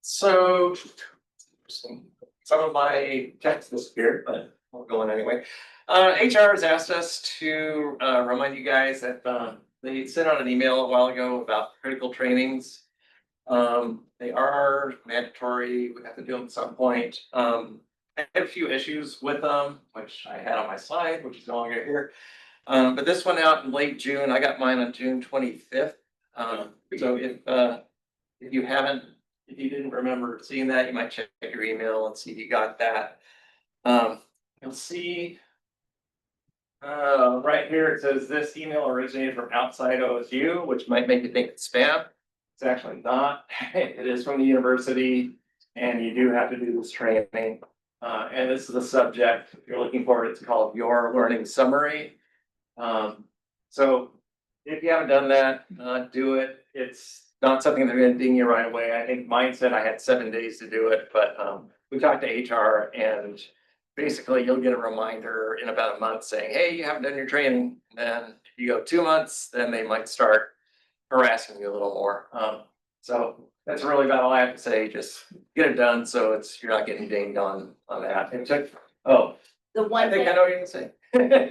So some of my text disappeared, but we're going anyway. HR has asked us to remind you guys that they sent out an email a while ago about critical trainings. They are mandatory. We have to do them at some point. I had a few issues with them, which I had on my slide, which is no longer here. But this went out in late June. I got mine on June 25th. So if you haven't, if you didn't remember seeing that, you might check your email and see if you got that. You'll see right here, it says this email originated from outside OSU, which might make you think it's spam. It's actually not. It is from the university, and you do have to do this training. And this is the subject, if you're looking for it, it's called Your Learning Summary. So if you haven't done that, do it. It's not something they're going to ding you right away. I think mine said I had 7 days to do it, but we talked to HR, and basically you'll get a reminder in about a month saying, hey, you haven't done your training. And then if you go 2 months, then they might start harassing you a little more. So that's really about all I have to say. Just get it done so you're not getting dinged on that. And check. Oh, the one I think I know what you're gonna say.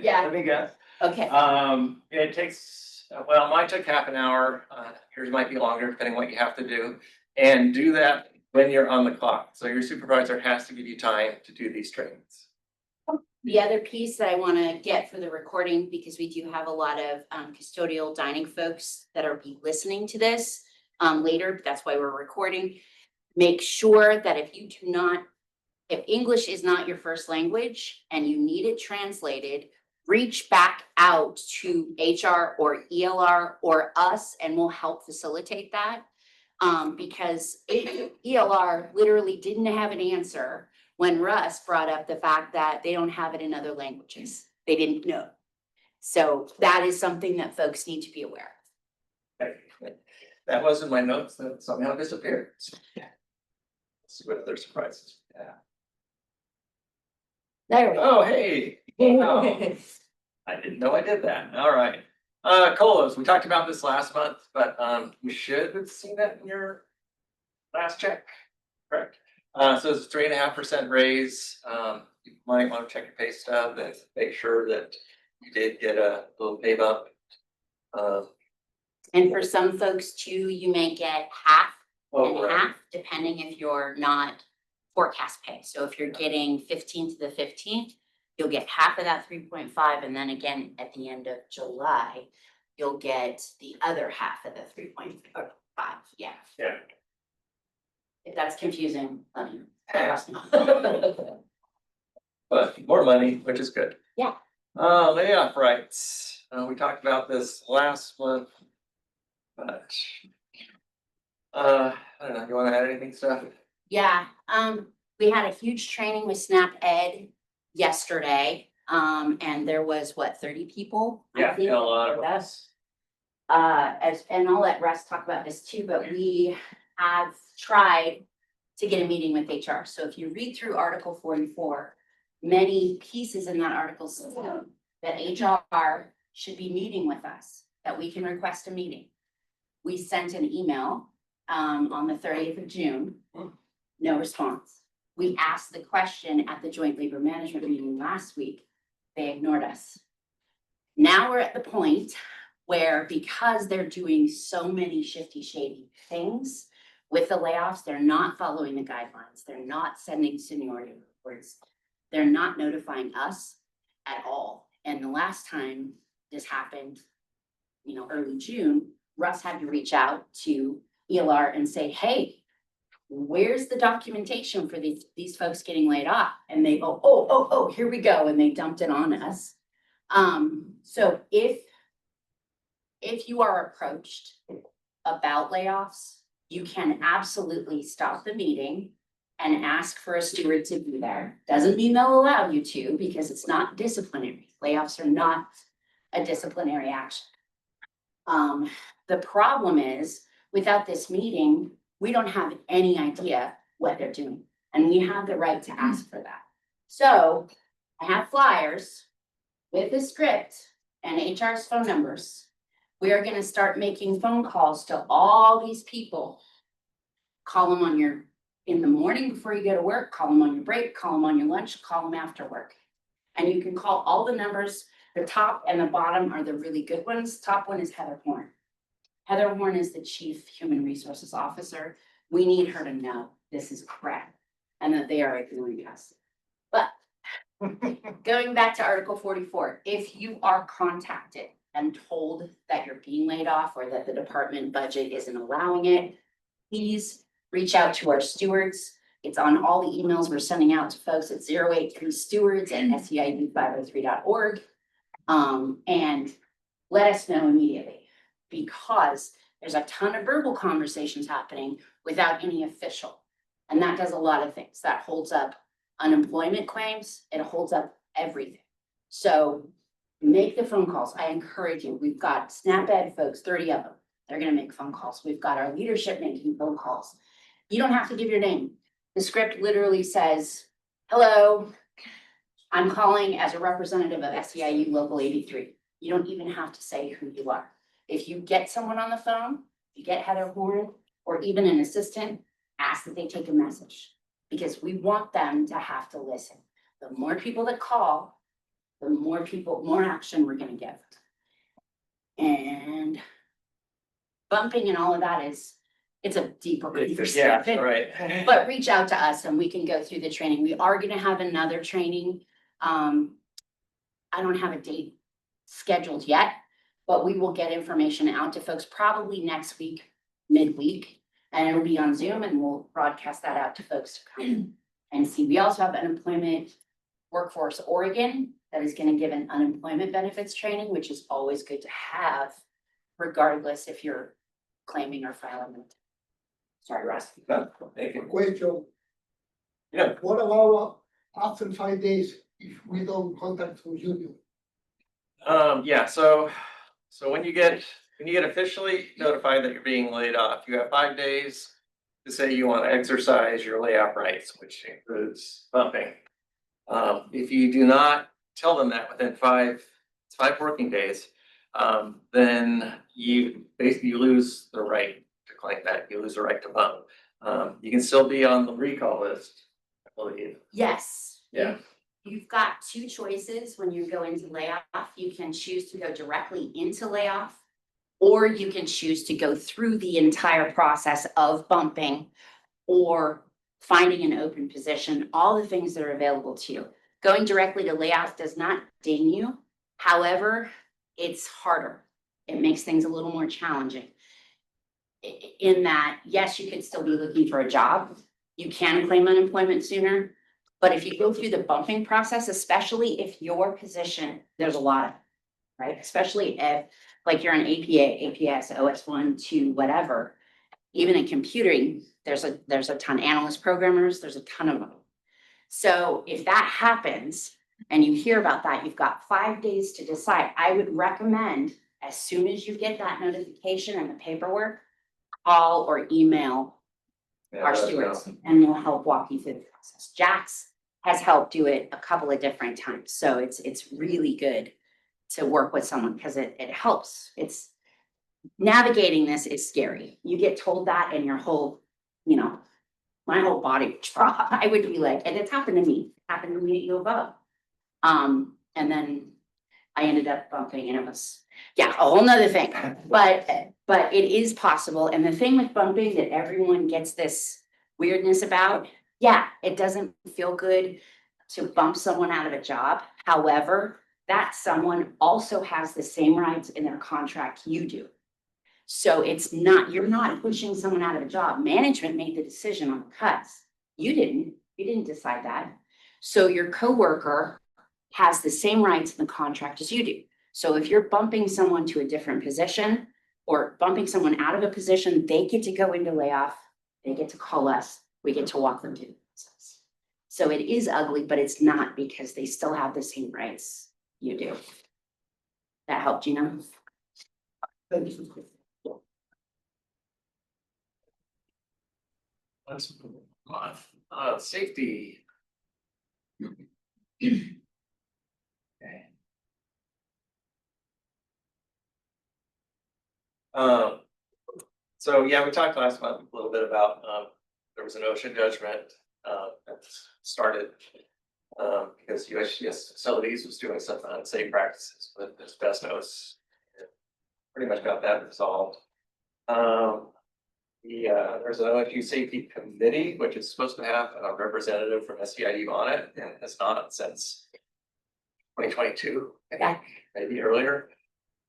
Yeah. Let me guess. Okay. It takes, well, mine took half an hour. Yours might be longer depending what you have to do. And do that when you're on the clock. So your supervisor has to give you time to do these trainings. The other piece that I want to get for the recording, because we do have a lot of custodial dining folks that are listening to this later, that's why we're recording. Make sure that if English is not your first language and you need it translated, reach back out to HR or ELR or us, and we'll help facilitate that. Because ELR literally didn't have an answer when Russ brought up the fact that they don't have it in other languages. They didn't know. So that is something that folks need to be aware of. That wasn't my notes, that somehow disappeared. Yeah. Let's see what other surprises. Yeah. There we go. Oh, hey. Oh, I didn't know I did that. All right. COLAs, we talked about this last month, but you should have seen that in your last check, correct? So it's a 3.5% raise. You might want to check your pay stub and make sure that you did get a little pay bump. And for some folks too, you may get half and right. half, depending if you're not forecast pay. So if you're getting 15th to the 15th, you'll get half of that 3.5. And then again, at the end of July, you'll get the other half of the 3.5. Yeah. Yeah. If that's confusing, let me know. But more money, which is good. Yeah. Layoff rights. We talked about this last month, but I don't know. You want to add anything, Steph? Yeah. We had a huge training with Snap Ed yesterday. And there was 30 people? Yeah, a lot of us. And I'll let Russ talk about this too, but we have tried to get a meeting with HR. So if you read through Article 44, many pieces in that article say that HR should be meeting with us, that we can request a meeting. We sent an email on the 30th of June, no response. We asked the question at the Joint Labor Management meeting last week. They ignored us. Now we're at the point where, because they're doing so many shifty, shady things with the layoffs, they're not following the guidelines. They're not sending seniority reports. They're not notifying us at all. And the last time this happened, early June, Russ had to reach out to ELR and say, hey, where's the documentation for these folks getting laid off? And they go, oh, here we go. And they dumped it on us. So if you are approached about layoffs, you can absolutely stop the meeting and ask for a steward to be there. Doesn't mean they'll allow you to, because it's not disciplinary. Layoffs are not a disciplinary action. The problem is, without this meeting, we don't have any idea what they're doing, and we have the right to ask for that. So I have flyers with the script and HR's phone numbers We are gonna start making phone calls to all these people. Call them in the morning before you go to work, call them on your break, call them on your lunch, call them after work. And you can call all the numbers, the top and the bottom are the really good ones. Top one is Heather Horn. Heather Horn is the Chief Human Resources Officer. We need her to know this is crap and that they are ignoring us. But going back to Article 44, if you are contacted and told that you're being laid off or that the department budget isn't allowing it, please reach out to our stewards. It's on all the emails we're sending out to folks at 083stewards@SEIU503.org. And let us know immediately, because there's a ton of verbal conversations happening without any official. And that does a lot of things. That holds up unemployment claims, it holds up everything. So make the phone calls. I encourage you. We've got SNAP Ed folks, 30 of them. They're gonna make phone calls. We've got our leadership making phone calls. You don't have to give your name. The script literally says, hello, I'm calling as a representative of SEIU Local 83. You don't even have to say who you are. If you get someone on the phone, you get Heather Horn or even an assistant, ask that they take a message, because we want them to have to listen. The more people that call, the more action we're gonna get. And bumping and all of that it's a deeper Yeah, conversation. right. But reach out to us and we can go through the training. We are gonna have another training. I don't have a date scheduled yet, but we will get information out to folks probably next week, midweek. And it'll be on Zoom and we'll broadcast that out to folks to come and see. We also have Unemployment Workforce Oregon that is gonna give an unemployment benefits training, which is always good to have, regardless if you're claiming or filing it. Sorry, Russ. Thank you. Question, Yeah, what about after 5 days if we don't contact from union? yeah, so when you get officially notified that you're being laid off, you have 5 days to say you want to exercise your layoff rights, which includes bumping. If you do not tell them that within five working days, then you basically lose the right to claim that, you lose the right to bump. You can still be on the recall list, I believe. Yes. Yeah. You've got two choices when you go into layoff. You can choose to go directly into layoff, or you can choose to go through the entire process of bumping or finding an open position, all the things that are available to you. Going directly to layoff does not ding you. However, it's harder. It makes things a little more challenging. In that, yes, you could still be looking for a job. You can claim unemployment sooner. But if you go through the bumping process, especially if your position, there's a lot of, right? Especially if like you're an APA, APS, OS1, 2, whatever. Even in computing, there's a ton, analyst programmers, there's a ton of them. So if that happens and you hear about that, you've got 5 days to decide. I would recommend as soon as you get that notification and the paperwork, call or email our stewards and we'll help walk you through the process. Jax has helped do it a couple of different times. So it's really good to work with someone because it helps. It's navigating this is scary. You get told that and your whole, my whole body would drop. I would be like, and it's happened to me, at U of O. And then I ended up bumping and it was, a whole nother thing. But it is possible. And the thing with bumping that everyone gets this weirdness about, it doesn't feel good to bump someone out of a job. However, that someone also has the same rights in their contract you do. So you're not pushing someone out of a job. Management made the decision on the cuts. You didn't decide that. So your coworker has the same rights in the contract as you do. So if you're bumping someone to a different position or bumping someone out of a position, they get to go into layoff. They get to call us. We get to walk them through the process. So it is ugly, but it's not because they still have the same rights you do. That helped, Gina? Let's move on. Safety. Okay. So yeah, we talked last month a little bit about, there was an OSHA judgment, that started. Because USGS Facilities was doing some unsafe practices with asbestos. And pretty much got that resolved. There's an OSU Safety Committee, which is supposed to have a representative from SEIU on it, and has not since 2022, I think, maybe earlier.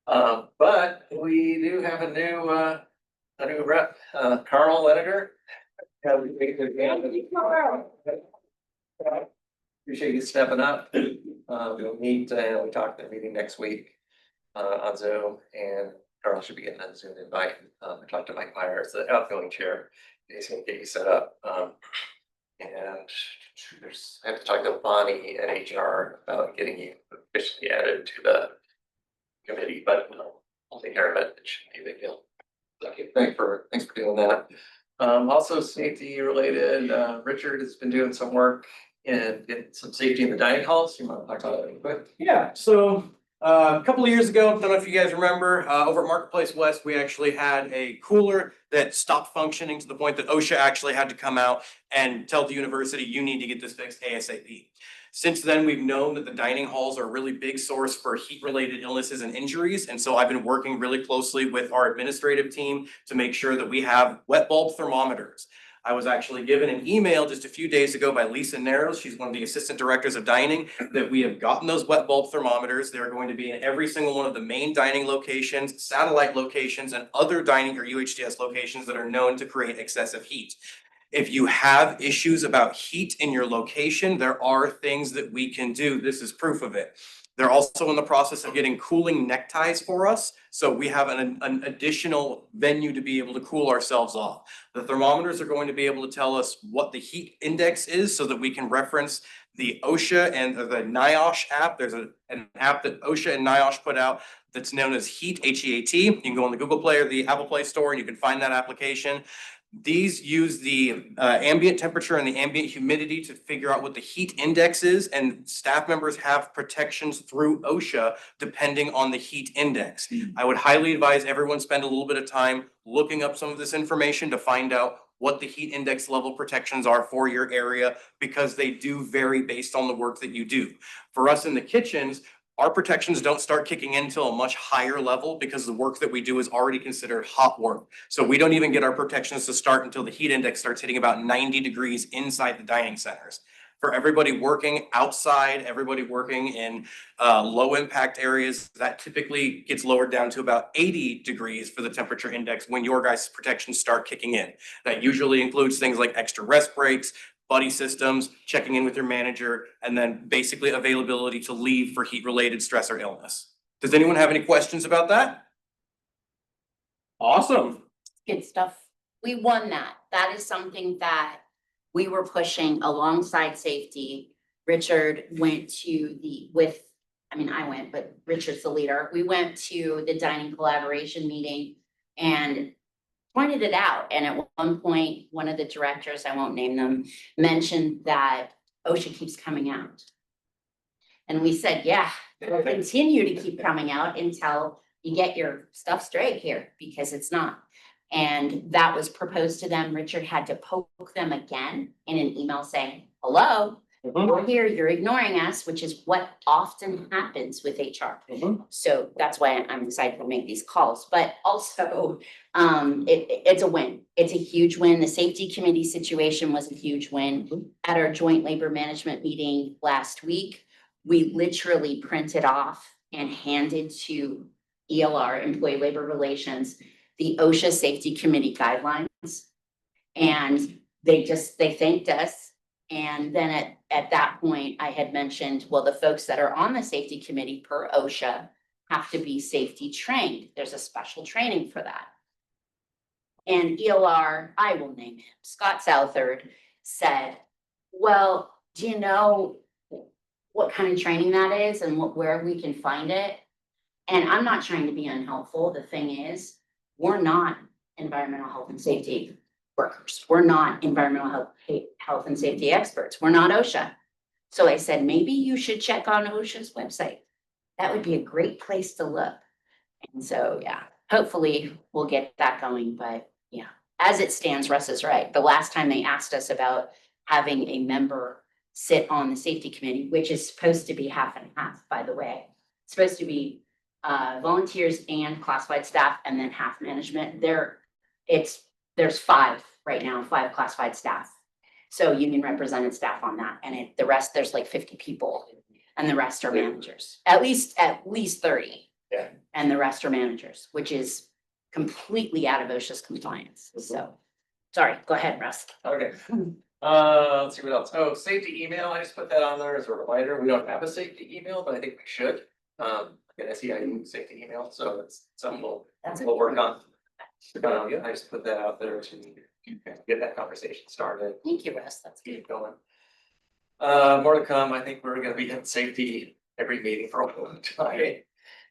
But we do have a new rep, Carl Leniger. Appreciate you stepping up. We'll meet, we talked at the meeting next week, on Zoom, and Carl should be getting a Zoom invite. I talked to Mike Myers, the outgoing chair. He's gonna get you set up. And I have to talk to Bonnie at HR about getting you officially added to the committee, but I'll take care of it. It shouldn't be a big deal. Okay, thanks for doing that. Also safety related, Richard has been doing some work and get some safety in the dining halls. You want to talk about that real quick? Yeah, so a couple of years ago, don't know if you guys remember, over at Marketplace West, we actually had a cooler that stopped functioning to the point that OSHA actually had to come out and tell the university, you need to get this fixed ASAP. Since then, we've known that the dining halls are a really big source for heat-related illnesses and injuries. And so I've been working really closely with our administrative team to make sure that we have wet bulb thermometers. I was actually given an email just a few days ago by Lisa Narrows. She's one of the assistant directors of dining, that we have gotten those wet bulb thermometers. They're going to be in every single one of the main dining locations, satellite locations, and other dining or UHDS locations that are known to create excessive heat. If you have issues about heat in your location, there are things that we can do. This is proof of it. They're also in the process of getting cooling neckties for us. So we have an additional venue to be able to cool ourselves off. The thermometers are going to be able to tell us what the heat index is so that we can reference the OSHA and the NIOSH app. There's an app that OSHA and NIOSH put out that's known as Heat, H-E-A-T. You can go on the Google Play or the Apple Play Store and you can find that application. These use the ambient temperature and the ambient humidity to figure out what the heat index is, and staff members have protections through OSHA depending on the heat index. I would highly advise everyone spend a little bit of time looking up some of this information to find out what the heat index level protections are for your area, because they do vary based on the work that you do. For us in the kitchens, our protections don't start kicking in until a much higher level because the work that we do is already considered hot work. So we don't even get our protections to start until the heat index starts hitting about 90 degrees inside the dining centers. For everybody working outside, everybody working in low impact areas, that typically gets lowered down to about 80 degrees for the temperature index when your guys' protections start kicking in. That usually includes things like extra rest breaks, buddy systems, checking in with your manager, and then basically availability to leave for heat-related stress or illness. Does anyone have any questions about that? Awesome. Good stuff. We won that. That is something that we were pushing alongside safety. Richard went to I went, but Richard's the leader. We went to the dining collaboration meeting and pointed it out. And at one point, one of the directors, I won't name them, mentioned that OSHA keeps coming out. And we said, yeah, we'll continue to keep coming out until you get your stuff straight here, because it's not. And that was proposed to them. Richard had to poke them again in an email saying, hello, we're here, you're ignoring us, which is what often happens with HR. So that's why I'm excited to make these calls, but also it's a win. It's a huge win. The safety committee situation was a huge win. At our joint labor management meeting last week, we literally printed off and handed to ELR, Employee Labor Relations, the OSHA Safety Committee guidelines. And they thanked us. And then at that point, I had mentioned, well, the folks that are on the safety committee per OSHA have to be safety trained. There's a special training for that. And ELR, I will name him, Scott Southard, said, well, do you know what kind of training that is and where we can find it? And I'm not trying to be unhelpful. The thing is, we're not environmental health and safety workers. We're not environmental health and safety experts. We're not OSHA. So I said, maybe you should check on OSHA's website. That would be a great place to look. And so, yeah, hopefully we'll get that going, but yeah. As it stands, Russ is right. The last time they asked us about having a member sit on the safety committee, which is supposed to be half and half, by the way. It's supposed to be volunteers and classified staff and then half management. There's 5 right now, 5 classified staff. So union represented staff on that, and the rest, there's like 50 people, and the rest are managers, at least 30. Yeah. And the rest are managers, which is completely out of OSHA's compliance, so. Sorry, go ahead, Russ. Okay. Let's see what else. Oh, safety email, I just put that on there as a reminder. We don't have a safety email, but I think we should. Like an SEIU safety email, so it's something That's a we'll work good on. I just put that out there to get that conversation started. Thank you, Russ, that's good. Keep going. More to come. I think we're gonna be in safety every meeting for a long time.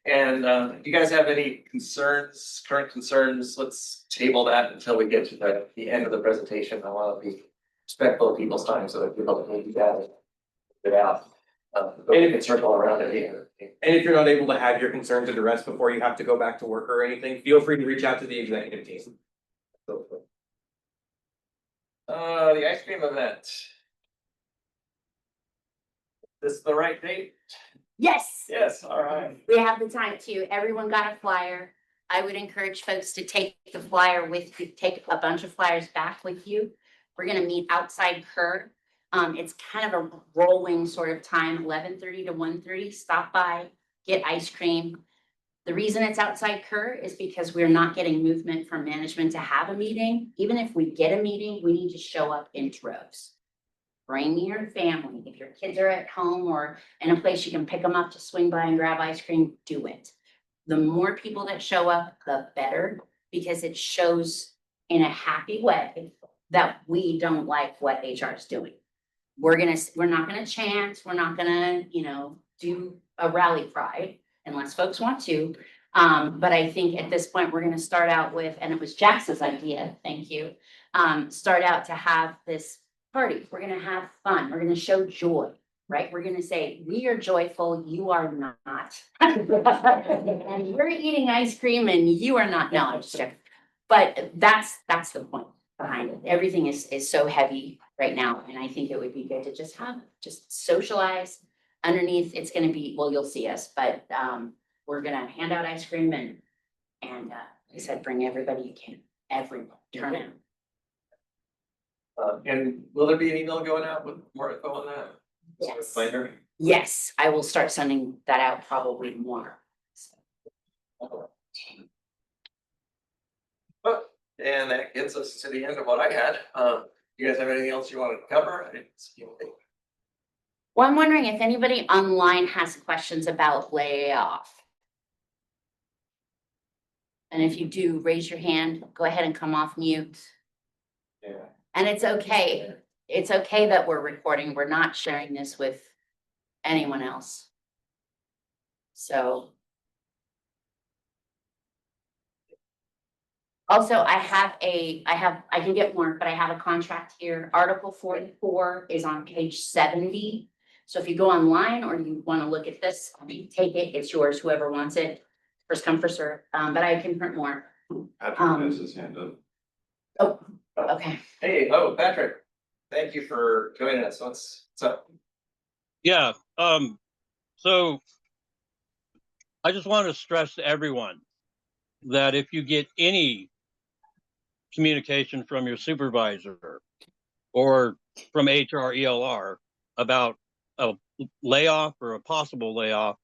And if you guys have any concerns, current concerns, let's table that until we get to the end of the presentation. I want to be respectful of people's time, so that people can do that. Get out. But we can circle around it here. And if you're not able to have your concerns addressed before you have to go back to work or anything, feel free to reach out to the executive team. The ice cream event. This is the right date? Yes, Yes, all right. we have the time to. Everyone got a flyer. I would encourage folks to take the flyer with you, take a bunch of flyers back with you. We're gonna meet outside Kerr. It's kind of a rolling sort of time, 11:30 to 1:30. Stop by, get ice cream. The reason it's outside Kerr is because we're not getting movement from management to have a meeting. Even if we get a meeting, we need to show up in droves. Bring your family. If your kids are at home or in a place you can pick them up to swing by and grab ice cream, do it. The more people that show up, the better, because it shows in a happy way that we don't like what HR is doing. We're not gonna chant, we're not gonna, do a rally cry unless folks want to. But I think at this point, we're gonna start out with, and it was Jax's idea, thank you. Start out to have this party. We're gonna have fun. We're gonna show joy, right? We're gonna say, we are joyful, you are not. And we're eating ice cream and you are not. No, I'm just joking. But that's the point behind it. Everything is so heavy right now. And I think it would be good to just socialize underneath. It's gonna be, well, you'll see us, but we're gonna hand out ice cream and like I said, bring everybody you can, everyone, turn out. And will there be an email going out with more info on that? Yes. Later. Yes, I will start sending that out probably more. And that gets us to the end of what I had. You guys have anything else you want to cover? I didn't see anything. Well, I'm wondering if anybody online has questions about layoff. And if you do, raise your hand, go ahead and come off mute. Yeah. And it's okay. It's okay that we're recording. We're not sharing this with anyone else. So. Also, I can get more, but I have a contract here. Article 44 is on page 70. So if you go online or you want to look at this, take it, it's yours, whoever wants it. First come, first serve, but I can print more. Patrick has his hand up. Oh, okay. Hey, Patrick, thank you for joining us. What's up? Yeah, so I just want to stress to everyone that if you get any communication from your supervisor or from HR ELR about a layoff or a possible layoff,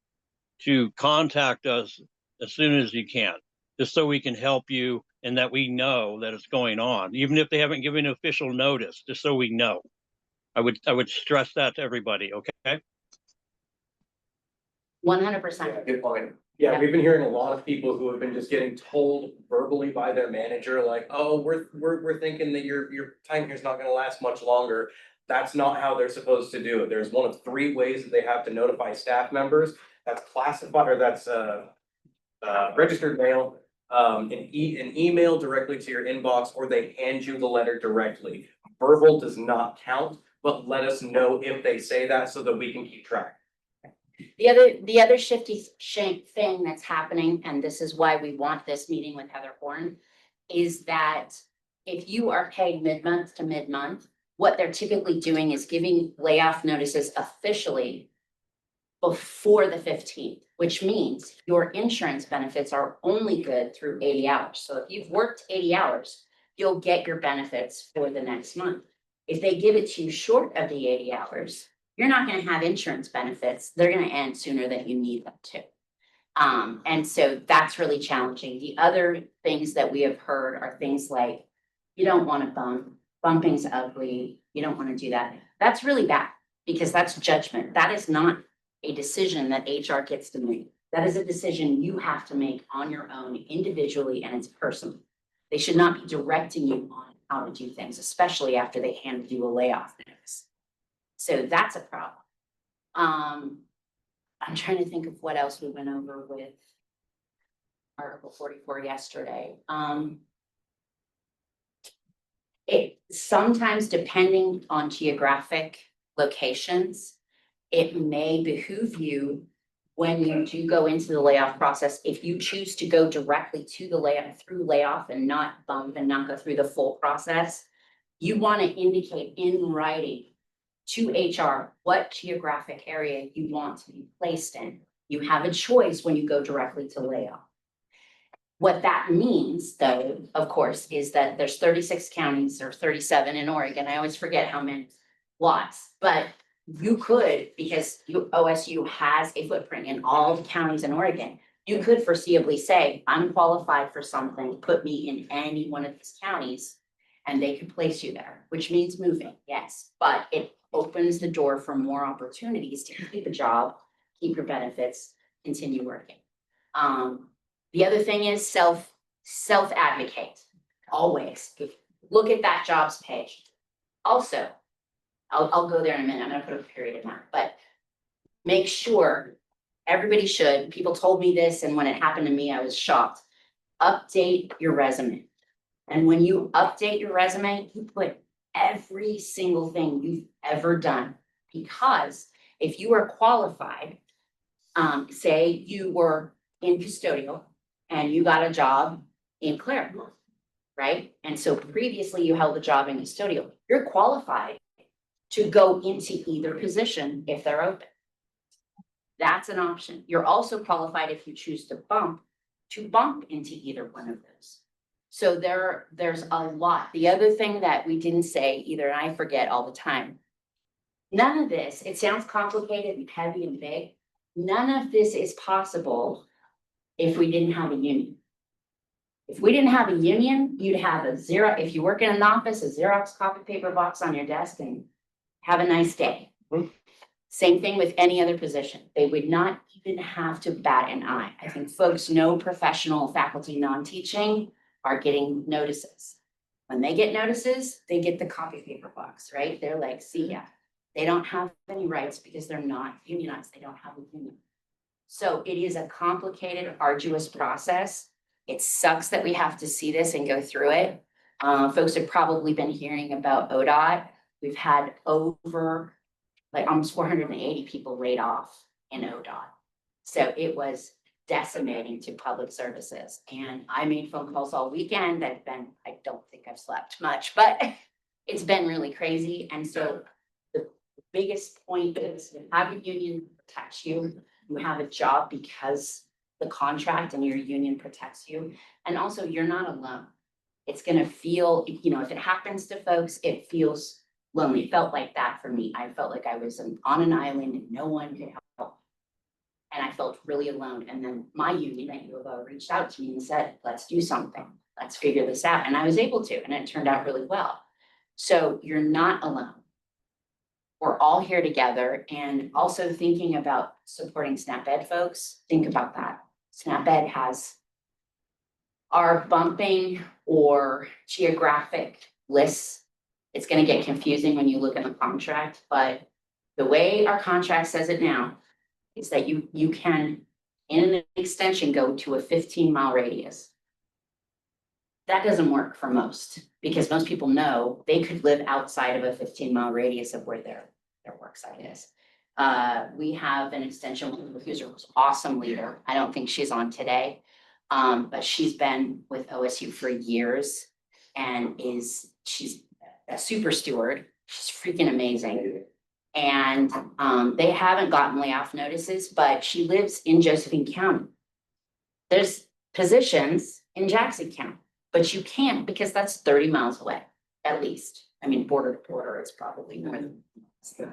to contact us as soon as you can, just so we can help you and that we know that it's going on, even if they haven't given official notice, just so we know. I would stress that to everybody, okay? 100%. Good point. Yeah, we've been hearing a lot of people who have been just getting told verbally by their manager, like, oh, we're thinking that your time here is not gonna last much longer. That's not how they're supposed to do it. There's one of 3 ways that they have to notify staff members. That's classified, or that's registered mail, an email directly to your inbox, or they hand you the letter directly. Verbal does not count, but let us know if they say that so that we can keep track. The other shifty thing that's happening, and this is why we want this meeting with Heather Horn, is that if you are paid mid-month to mid-month, what they're typically doing is giving layoff notices officially before the 15th, which means your insurance benefits are only good through 80 hours. So if you've worked 80 hours, you'll get your benefits for the next month. If they give it to you short of the 80 hours, you're not gonna have insurance benefits. They're gonna end sooner than you need them to. And so that's really challenging. The other things that we have heard are things like, you don't wanna bumping's ugly, you don't wanna do that. That's really bad, because that's judgment. That is not a decision that HR gets to make. That is a decision you have to make on your own individually, and it's personal. They should not be directing you on how to do things, especially after they handed you a layoff notice. So that's a problem. I'm trying to think of what else we went over with Article 44 yesterday. It sometimes, depending on geographic locations, it may behoove you, when you do go into the layoff process, if you choose to go directly to the layoff and not bump and not go through the full process, you want to indicate in writing to HR what geographic area you want to be placed in. You have a choice when you go directly to layoff. What that means, though, of course, is that there's 36 counties or 37 in Oregon. I always forget how many lots, but you could, because OSU has a footprint in all the counties in Oregon, you could foreseeably say, I'm qualified for something, put me in any one of these counties, and they could place you there, which means moving, yes, but it opens the door for more opportunities to keep a job, keep your benefits, continue working. The other thing is self-advocate, always. Look at that jobs page. Also, I'll go there in a minute. I'm gonna put a period in that, but make sure, everybody should, people told me this, and when it happened to me, I was shocked. Update your resume. And when you update your resume, you put every single thing you've ever done. Because if you are qualified, say you were in custodial and you got a job in clerical, right? And so previously you held a job in custodial, you're qualified to go into either position if they're open. That's an option. You're also qualified, if you choose to bump into either one of those. So there's a lot. The other thing that we didn't say either, and I forget all the time, none of this, it sounds complicated and heavy and big. None of this is possible if we didn't have a union. If we didn't have a union, you'd have a Xerox, if you work in an office, a Xerox copy paper box on your desk and have a nice day. Same thing with any other position. They would not even have to bat an eye. I think folks know professional faculty non-teaching are getting notices. When they get notices, they get the copy paper box, right? They're like, see ya. They don't have any rights because they're not unionized. They don't have a union. So it is a complicated, arduous process. It sucks that we have to see this and go through it. Folks have probably been hearing about ODOT. We've had over like almost 480 people laid off in ODOT. So it was decimating to public services. And I made phone calls all weekend. I don't think I've slept much, but it's been really crazy. And so the biggest point is to have a union protect you. You have a job because the contract and your union protects you. And also you're not alone. It's gonna feel, if it happens to folks, it feels lonely. It felt like that for me. I felt like I was on an island and no one could help. And I felt really alone. And then my union at U of O reached out to me and said, let's do something. Let's figure this out. And I was able to, and it turned out really well. So you're not alone. We're all here together, and also thinking about supporting SNAP Ed folks, think about that. SNAP Ed has our bumping or geographic lists. It's gonna get confusing when you look at the contract, but the way our contract says it now is that you can, in an extension, go to a 15-mile radius. That doesn't work for most, because most people know they could live outside of a 15-mile radius of where their work site is. We have an extension worker who's an awesome leader. I don't think she's on today. But she's been with OSU for years and she's a super steward. She's freaking amazing. And they haven't gotten layoff notices, but she lives in Josephine County. There's positions in Jackson County, but you can't because that's 30 miles away, at least. I mean, border to border is probably more than,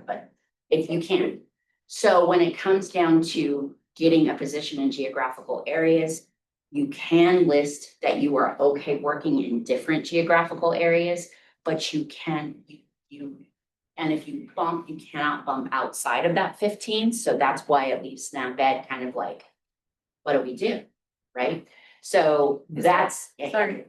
but if you can. So when it comes down to getting a position in geographical areas, you can list that you are okay working in different geographical areas, but you can, and if you bump, you cannot bump outside of that 15. So that's why it leaves SNAP Ed kind of like, what do we do? Right? So that's. Sorry.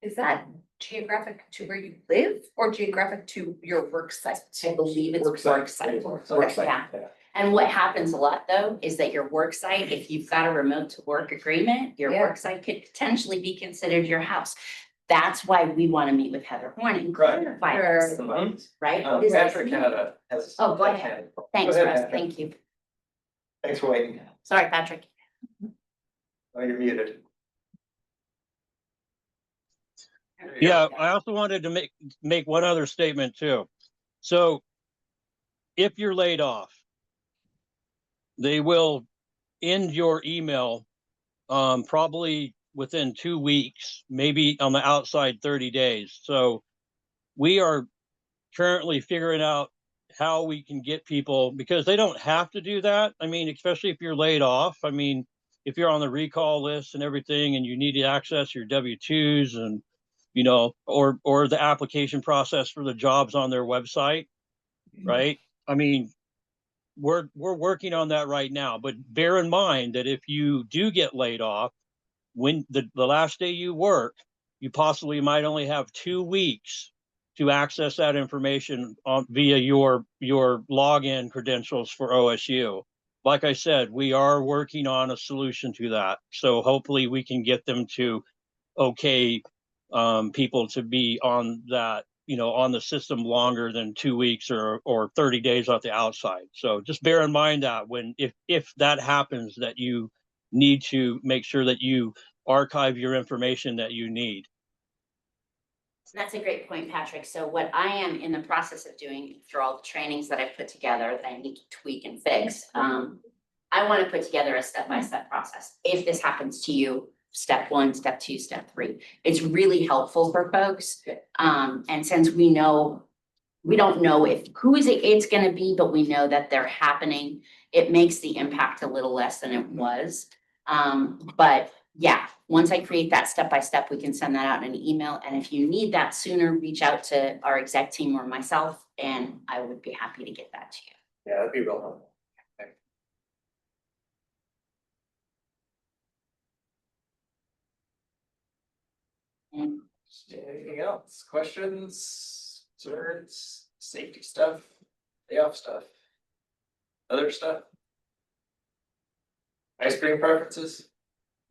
Is that geographic to where you live or geographic to your work site? I believe it's work site. Worksite, Yeah. And what happens a lot though, is that your work site, if you've got a remote to work agreement, your Yeah. work site could potentially be considered your house. That's why we want to meet with Heather Horn and Right. clarify Sure. this, right? This is- Patrick has. Oh, go ahead. Thanks, Go ahead, Russ, Patrick. thank you. Thanks for waiting. Sorry, Patrick. Oh, you're muted. Yeah, I also wanted to make one other statement too. So if you're laid off, they will end your email probably within 2 weeks, maybe on the outside 30 days. So we are currently figuring out how we can get people, because they don't have to do that. I mean, especially if you're laid off. I mean, if you're on the recall list and everything and you need to access your W-2s and, you know, or the application process for the jobs on their website, right? I mean, we're working on that right now, but bear in mind that if you do get laid off, when the last day you work, you possibly might only have 2 weeks to access that information on via your login credentials for OSU. Like I said, we are working on a solution to that. So hopefully we can get them to okay people to be on that, you know, on the system longer than 2 weeks or 30 days off the outside. So just bear in mind that when if that happens, that you need to make sure that you archive your information that you need. That's a great point, Patrick. So what I am in the process of doing through all the trainings that I've put together that I need to tweak and fix, I want to put together a step-by-step process. If this happens to you, step 1, step 2, step 3. It's really helpful for folks. And since we don't know who it's going to be, but we know that they're happening, it makes the impact a little less than it was. But yeah, once I create that step-by-step, we can send that out in an email. And if you need that sooner, reach out to our exec team or myself, and I would be happy to get that to you. Yeah, that'd be real helpful. And Anything else? Questions, concerns, safety stuff, layoff stuff? Other stuff? Ice cream preferences?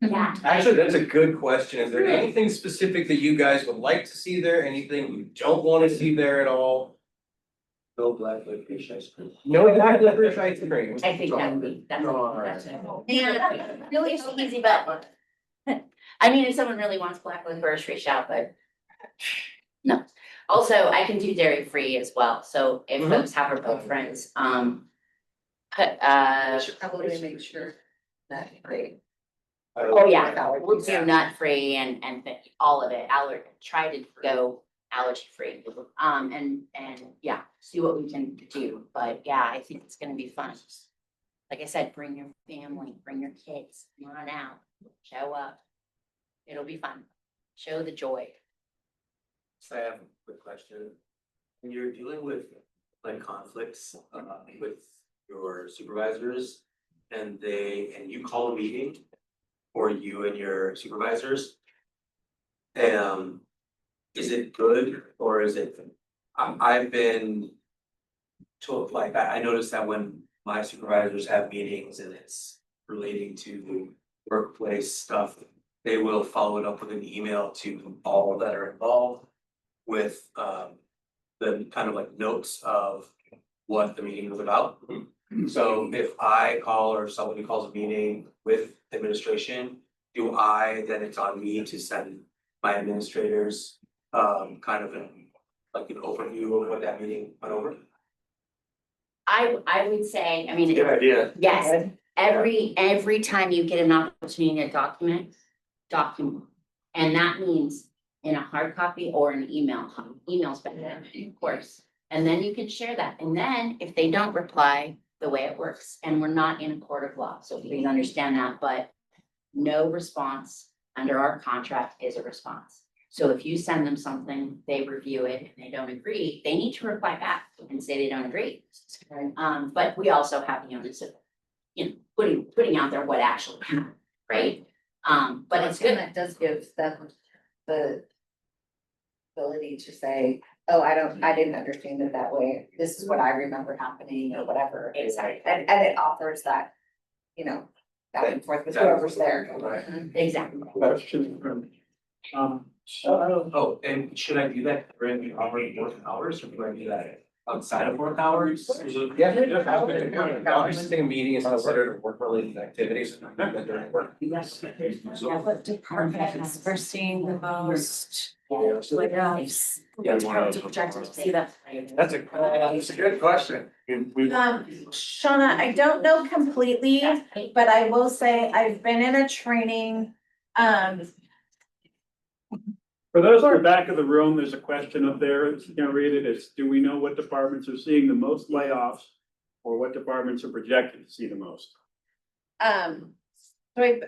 yeah, Actually, that's a good question. Is there anything specific that you guys would like to see there? Anything you don't want to see there at all? No black licorice ice cream. No black licorice ice cream. I think that would be, that's it. Yeah, really easy, but I mean, if someone really wants black licorice, reach out, but no. Also, I can do dairy free as well. So if folks have remote friends, Should probably make sure that, right? oh yeah, we'll do nut free and all of it, try to go allergy free. And yeah, see what we can do, but yeah, I think it's gonna be fun. Like I said, bring your family, bring your kids, come on out, show up. It'll be fun. Show the joy. So I have a quick question. When you're dealing with like conflicts with your supervisors and you call a meeting, or you and your supervisors, is it good or is it, I've been told, like, I noticed that when my supervisors have meetings and it's relating to workplace stuff, they will follow it up with an email to all that are involved with the kind of like notes of what the meeting was about. So if I call or somebody calls a meeting with administration, then it's on me to send my administrators, kind of like an overview of what that meeting went over? I would say, I mean, Good idea. yes, every time you get an opportunity to document. And that means in a hard copy or an email's better, of course. And then you can share that. And then if they don't reply, the way it works, and we're not in a court of law, so please understand that, but no response under our contract is a response. So if you send them something, they review it, and they don't agree, they need to reply back and say they don't agree. But we also have the onus of, putting out there what actually happened, right? But it's And good. that does give them the ability to say, oh, I didn't understand it that way. This is what I remember happening or whatever. Exactly. And it offers that, back and forth with whoever's there. Right. Exactly. Question from, Oh, and should I do that during the operating work hours, or do I do that outside of work hours? Yeah, a meeting is considered work-related activities during work. What departments we're seeing the most layoffs? Yeah, See that. That's a good question. Shauna, I don't know completely, but I will say I've been in a training, For those in the back of the room, there's a question up there, you can read it, it's, do we know what departments are seeing the most layoffs? Or what departments are projected to see the most? so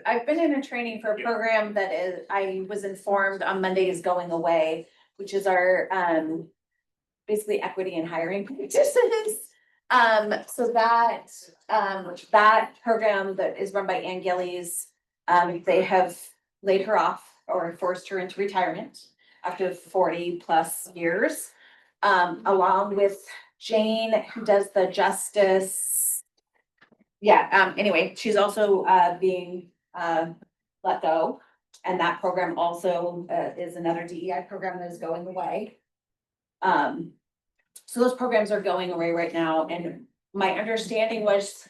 I've been in a training for a program that I was informed on Monday is going away, which is our, basically equity and hiring practices. So that program that is run by Ann Gillies, they have laid her off or forced her into retirement after 40+ years. Along with Jane, who does the justice. Yeah, anyway, she's also being let go. And that program also is another DEI program that is going away. So those programs are going away right now, and my understanding was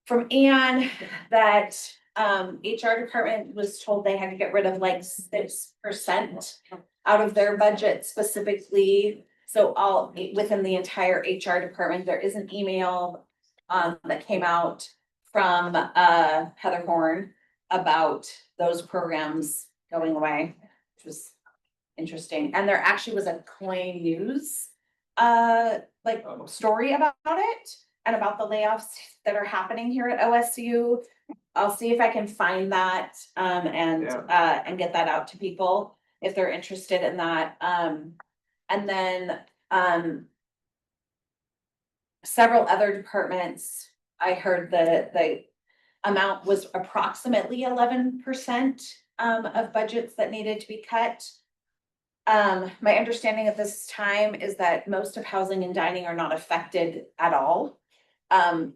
from Anne that HR department was told they had to get rid of like 6% out of their budget specifically. So all within the entire HR department, there is an email that came out from Heather Horn about those programs going away, which was interesting. And there actually was a Coin News story about it and about the layoffs that are happening here at OSU. I'll see if I can find that and get that out to people if they're interested in that. And then several other departments, I heard the amount was approximately 11% of budgets that needed to be cut. My understanding at this time is that most of housing and dining are not affected at all.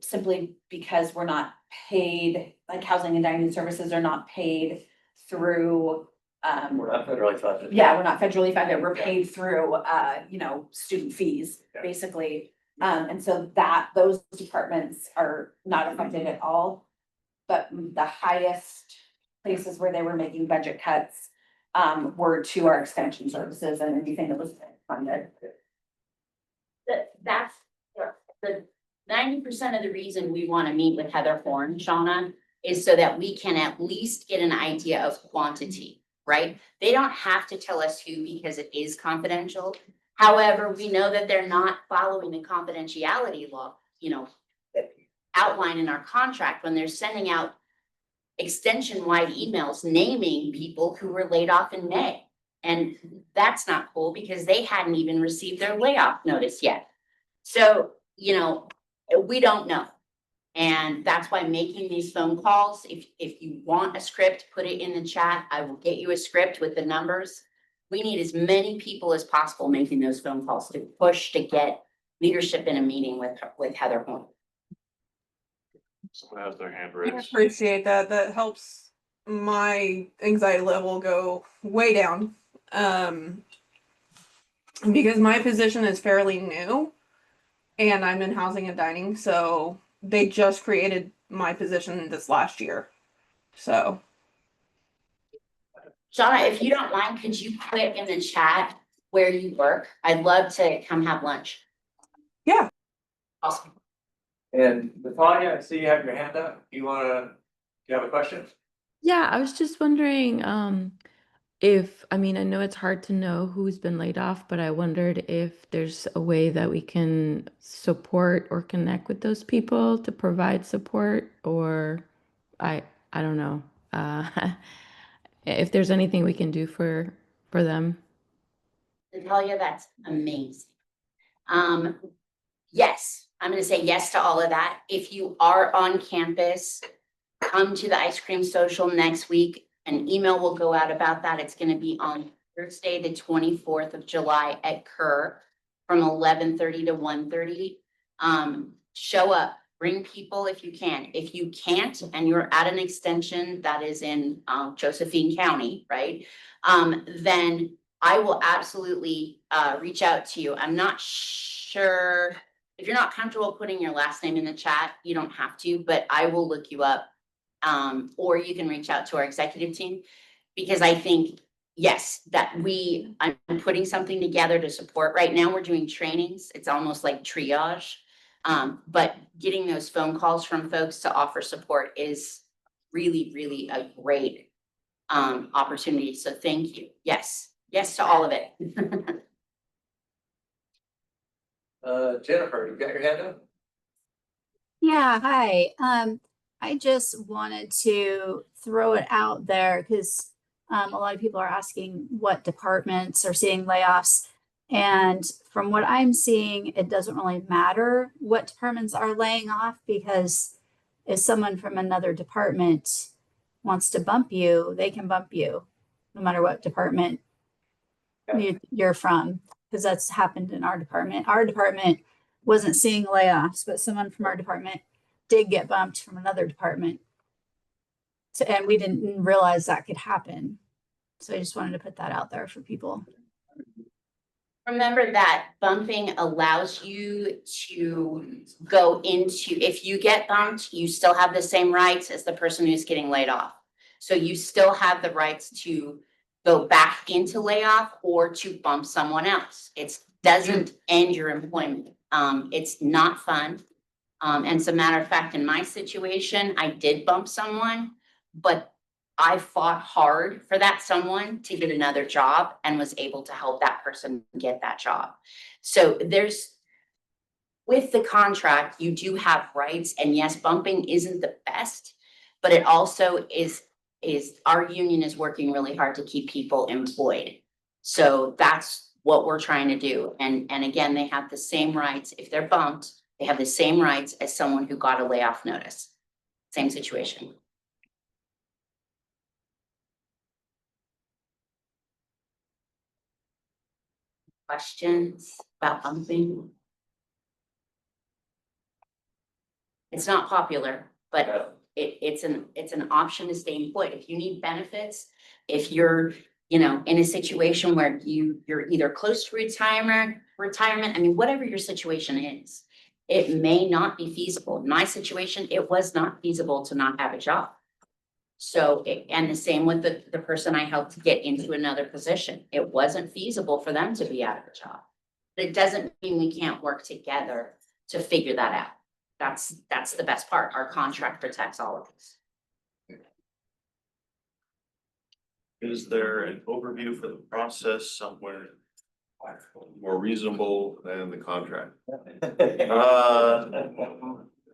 Simply because we're not paid, like housing and dining services are not paid through. We're not federally funded. Yeah, we're not federally funded, we're paid through, student fees, Yeah. basically. And so those departments are not affected at all. But the highest places where they were making budget cuts were to our extension services and anything that was funded. That's the 90% of the reason we want to meet with Heather Horn, Shauna, is so that we can at least get an idea of quantity, right? They don't have to tell us who because it is confidential. However, we know that they're not following the confidentiality law, outlined in our contract when they're sending out extension-wide emails naming people who were laid off in May. And that's not cool because they hadn't even received their layoff notice yet. So, we don't know. And that's why making these phone calls, if you want a script, put it in the chat. I will get you a script with the numbers. We need as many people as possible making those phone calls to push to get leadership in a meeting with Heather Horn. Someone has their hand I raised. appreciate that. That helps my anxiety level go way down. Because my position is fairly new and I'm in housing and dining. So they just created my position this last year. So Shauna, if you don't mind, could you put in the chat where you work? I'd love to come have lunch. yeah. Awesome. And Natalia, I see you have your hand up. Do you have a question? Yeah, I was just wondering, if, I mean, I know it's hard to know who's been laid off, but I wondered if there's a way that we can support or connect with those people to provide support, or I I don't know. If there's anything we can do for them. Natalia, that's amazing. Yes, I'm gonna say yes to all of that. If you are on campus, come to the ice cream social next week. An email will go out about that. It's gonna be on Thursday, the 24th of July at Kerr from 11:30 to 1:30. Show up, bring people if you can. If you can't, and you're at an extension that is in Josephine County, right? Then I will absolutely reach out to you. I'm not sure if you're not comfortable putting your last name in the chat, you don't have to, but I will look you up. Or you can reach out to our executive team, because I think, yes, I'm putting something together to support. Right now, we're doing trainings. It's almost like triage. But getting those phone calls from folks to offer support is really, really a great opportunity. So thank you. Yes, yes to all of it. Jennifer, you got your hand up? Yeah, hi. I just wanted to throw it out there because a lot of people are asking what departments are seeing layoffs. And from what I'm seeing, it doesn't really matter what departments are laying off, because if someone from another department wants to bump you, they can bump you no matter what department you're from, because that's happened in our department. Our department wasn't seeing layoffs, but someone from our department did get bumped from another department. So, and we didn't realize that could happen. So I just wanted to put that out there for people. Remember that bumping allows you to go into, if you get bumped, you still have the same rights as the person who's getting laid off. So you still have the rights to go back into layoff or to bump someone else. It doesn't end your employment. It's not fun. And as a matter of fact, in my situation, I did bump someone, but I fought hard for that someone to get another job and was able to help that person get that job. So with the contract, you do have rights, and yes, bumping isn't the best, but it also is our union is working really hard to keep people employed. So that's what we're trying to do. And again, they have the same rights. If they're bumped, they have the same rights as someone who got a layoff notice. Same situation. Questions about bumping? It's not popular, but it's an option to stay employed. If you need benefits, if you're, in a situation where you're either close to retirement, I mean, whatever your situation is, it may not be feasible. In my situation, it was not feasible to not have a job. So, and the same with the person I helped get into another position. It wasn't feasible for them to be out of a job. But it doesn't mean we can't work together to figure that out. That's the best part. Our contract protects all of us. Is there an overview for the process somewhere more reasonable than the contract?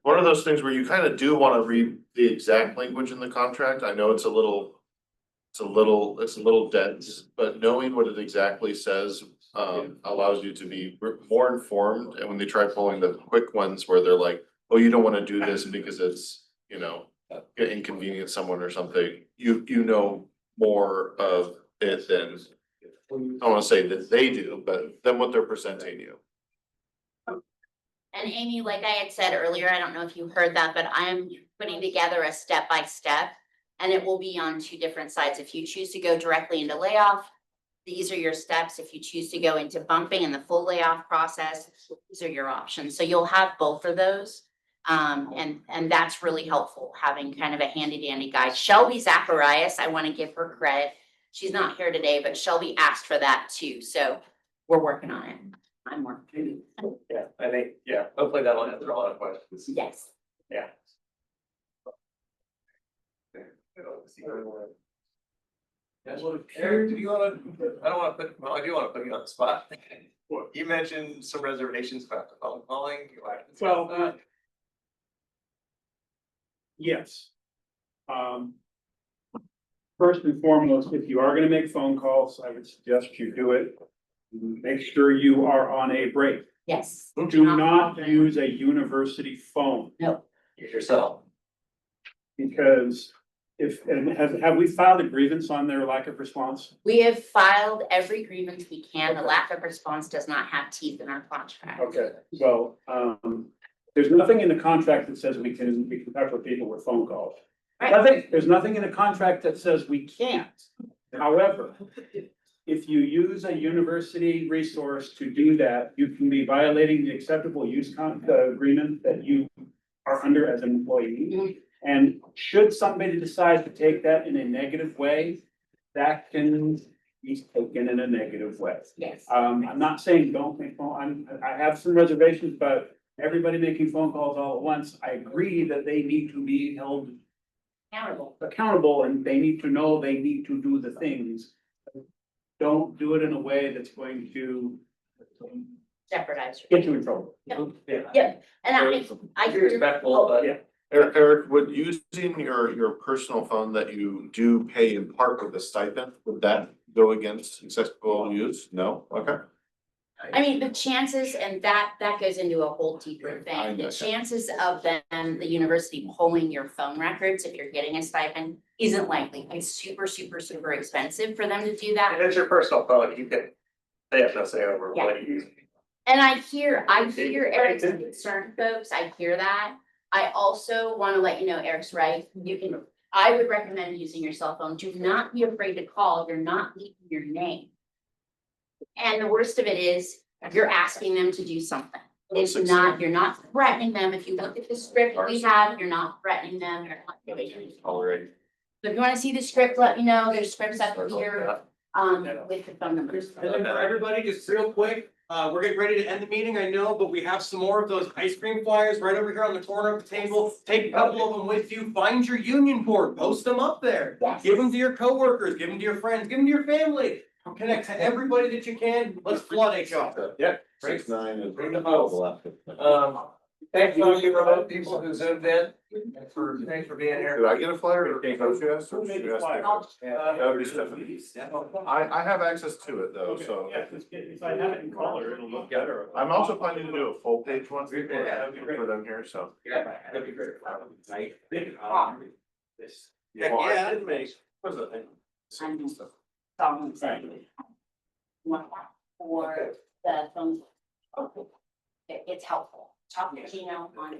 One of those things where you kind of do want to read the exact language in the contract. I know it's a little dense, but knowing what it exactly says allows you to be more informed. And when they try pulling the quick ones where they're like, oh, you don't want to do this because it's, inconvenience someone or something, you know more of it than, I don't want to say that they do, but than what they're presenting you. And Amy, like I had said earlier, I don't know if you heard that, but I'm putting together a step-by-step, and it will be on 2 different sides. If you choose to go directly into layoff, these are your steps. If you choose to go into bumping and the full layoff process, these are your options. So you'll have both of those. And that's really helpful, having kind of a handy dandy guide. Shelby Zacharias, I want to give her credit. She's not here today, but Shelby asked for that too, so we're working on it. I'm working. Yeah, I think, yeah, hopefully that'll answer a lot of questions. Yes. Yeah. Eric, do you wanna, I don't wanna put, well, I do wanna put you on the spot. You mentioned some reservations about the phone calling. You like to discuss Well, that? Yes. First and foremost, if you are gonna make phone calls, I would suggest you do it. Make sure you are on a break. Yes. Do not use a university phone. No. Use yourself. Because and have we filed a grievance on their lack of response? We have filed every grievance we can. The lack of response does not have teeth in our contract. Okay, well, there's nothing in the contract that says we can pepper people with phone calls. There's nothing in the contract that says we can't. However, if you use a university resource to do that, you can be violating the acceptable use agreement that you are under as an employee. And should somebody decide to take that in a negative way, that can be taken in a negative way. Yes. I'm not saying don't make I have some reservations about everybody making phone calls all at once. I agree that they need to be held accountable and they need to know they need to do the things. Don't do it in a way that's going to Jeopardize. get you in trouble. Yeah, and I. Be respectful, but Yeah. Eric, would using your personal phone that you do pay in part with a stipend, would that go against accessible use? No? Okay. I mean, the chances, and that goes into a whole deeper thing, the chances of them, the university pulling your phone records if you're getting a stipend isn't likely. It's super, super, super expensive for them to do that. if it's your personal phone, you can, they have no say over what you use. And I hear Eric's concern, folks, I hear that. I also want to let you know, Eric's right, I would recommend using your cell phone. Do not be afraid to call, you're not leaving your name. And the worst of it is, you're asking them to do something. It's not, you're not threatening them. If you look at the script we have, you're not threatening them, you're not doing anything. All right. So if you want to see the script, let me know. There's scripts up here, with the phone numbers. And then for everybody, just real quick, we're getting ready to end the meeting, I know, but we have some more of those ice cream flyers right over here on the corner of the table. Take a couple of them with you, find your union board, post them up there. Yes. Give them to your coworkers, give them to your friends, give them to your family. Connect to everybody that you can. Let's flood HR. Yeah. 6-9 is. Bring the host. Thank you to remote people who zoomed in. Thanks for being here. Did I get a flyer or yes, or should you ask me? That would be Stephanie. I have access to it though, so. Yeah, if I have it in color, it'll look better. I'm also planning to do a full page one for them here, so. That'd be great. Yeah. What's that thing? Songs. Right. For the phone. It's helpful. Talk to Gino on